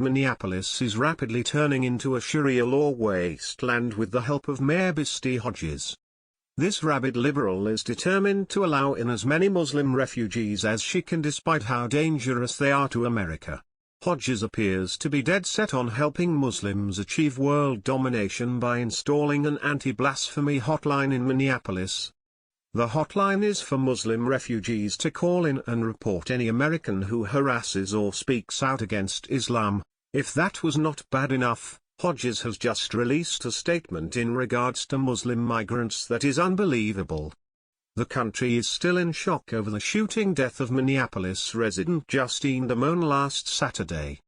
Minneapolis is rapidly turning into a Sharia law wasteland with the help of Mayor Basti Hodges. This rabid liberal is determined to allow in as many Muslim refugees as she can despite how dangerous they are to America. Hodges appears to be dead set on helping Muslims achieve world domination by installing an anti-blasphemy hotline in Minneapolis. The hotline is for Muslim refugees to call in and report any American who harasses or speaks out against Islam. If that was not bad enough, Hodges has just released a statement in regards to Muslim migrants that is unbelievable. The country is still in shock over the shooting death of Minneapolis resident Justine Damone last Saturday.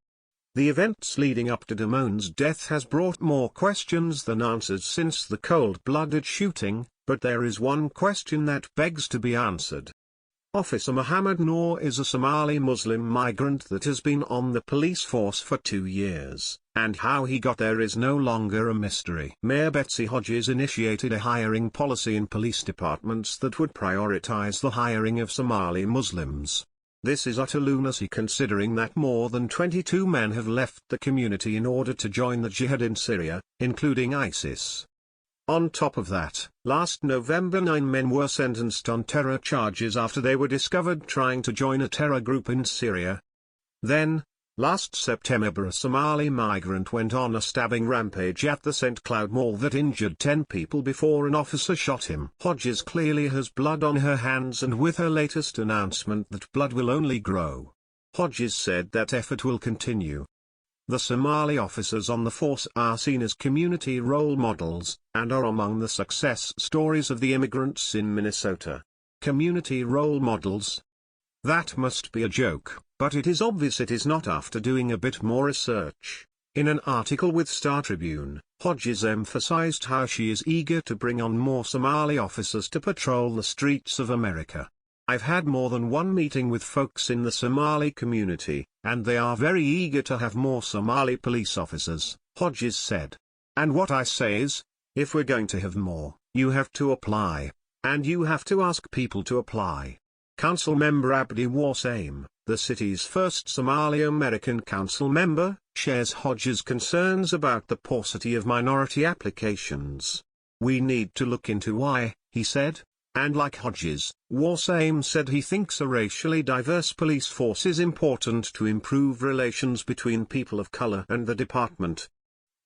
The events leading up to Damone's death has brought more questions than answers since the cold-blooded shooting, but there is one question that begs to be answered. Officer Muhammad Noor is a Somali Muslim migrant that has been on the police force for 2 years, and how he got there is no longer a mystery. Mayor Basti Hodges initiated a hiring policy in police departments that would prioritize the hiring of Somali Muslims. This is utter lunacy considering that more than 22 men have left the community in order to join the jihad in Syria, including ISIS. On top of that, last November 9 men were sentenced on terror charges after they were discovered trying to join a terror group in Syria. Then, last September a Somali migrant went on a stabbing rampage at the St. Cloud Mall that injured 10 people before an officer shot him. Hodges clearly has blood on her hands, and with her latest announcement that blood will only grow, Hodges said that effort will continue. The Somali officers on the force are seen as community role models, and are among the success stories of the immigrants in Minnesota. Community role models? That must be a joke, but it is obvious it is not. After doing a bit more research, in an article with Star Tribune, Hodges emphasized how she is eager to bring on more Somali officers to patrol the streets of America. I've had more than one meeting with folks in the Somali community, and they are very eager to have more Somali police officers, Hodges said. And what I say is, if we're going to have more, you have to apply. And you have to ask people to apply. Council member Abdi Wassaim, the city's first Somali American council member, shares Hodges' concerns about the paucity of minority applications. We need to look into why, he said. And like Hodges, Wassaim said he thinks a racially diverse police force is important to improve relations between people of color and the department.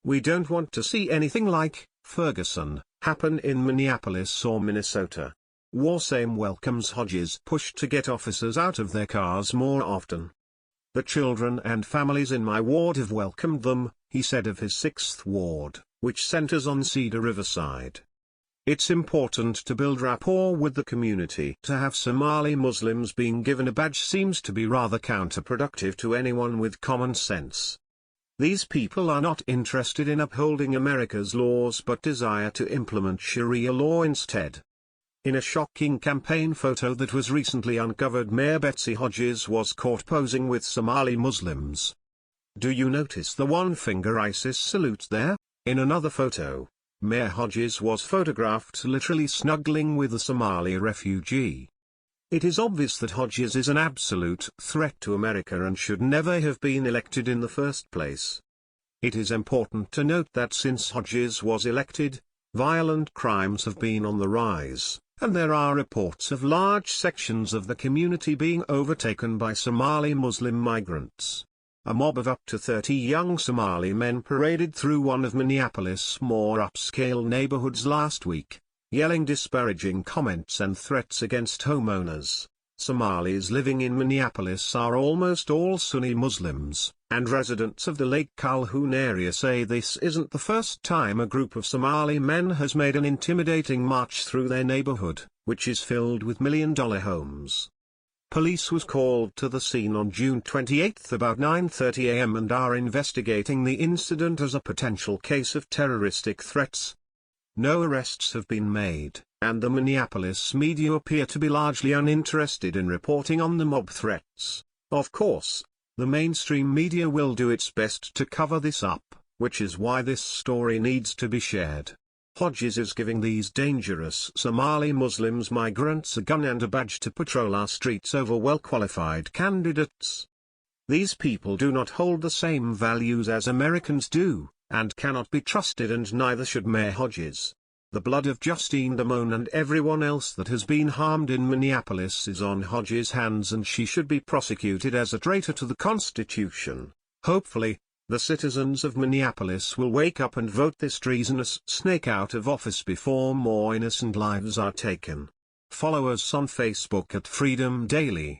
We don't want to see anything like Ferguson happen in Minneapolis or Minnesota. Wassaim welcomes Hodges' push to get officers out of their cars more often. The children and families in my ward have welcomed them, he said of his 6th ward, which centers on Cedar Riverside. It's important to build rapport with the community. To have Somali Muslims being given a badge seems to be rather counterproductive to anyone with common sense. These people are not interested in upholding America's laws but desire to implement Sharia law instead. In a shocking campaign photo that was recently uncovered, Mayor Basti Hodges was caught posing with Somali Muslims. Do you notice the one-finger ISIS salute there? In another photo, Mayor Hodges was photographed literally snuggling with a Somali refugee. It is obvious that Hodges is an absolute threat to America and should never have been elected in the first place. It is important to note that since Hodges was elected, violent crimes have been on the rise, and there are reports of large sections of the community being overtaken by Somali Muslim migrants. A mob of up to 30 young Somali men paraded through one of Minneapolis' more upscale neighborhoods last week, yelling disparaging comments and threats against homeowners. Somalis living in Minneapolis are almost all Sunni Muslims, and residents of the Lake Calhoun area say this isn't the first time a group of Somali men has made an intimidating march through their neighborhood, which is filled with million-dollar homes. Police was called to the scene on June 28 about 9:30 a.m. and are investigating the incident as a potential case of terroristic threats. No arrests have been made, and the Minneapolis media appear to be largely uninterested in reporting on the mob threats. Of course, the mainstream media will do its best to cover this up, which is why this story needs to be shared. Hodges is giving these dangerous Somali Muslims migrants a gun and a badge to patrol our streets over well-qualified candidates. These people do not hold the same values as Americans do, and cannot be trusted, and neither should Mayor Hodges. The blood of Justine Damone and everyone else that has been harmed in Minneapolis is on Hodges' hands, and she should be prosecuted as a traitor to the Constitution. Hopefully, the citizens of Minneapolis will wake up and vote this treasonous snake out of office before more innocent lives are taken. Follow us on Facebook at Freedom Daily.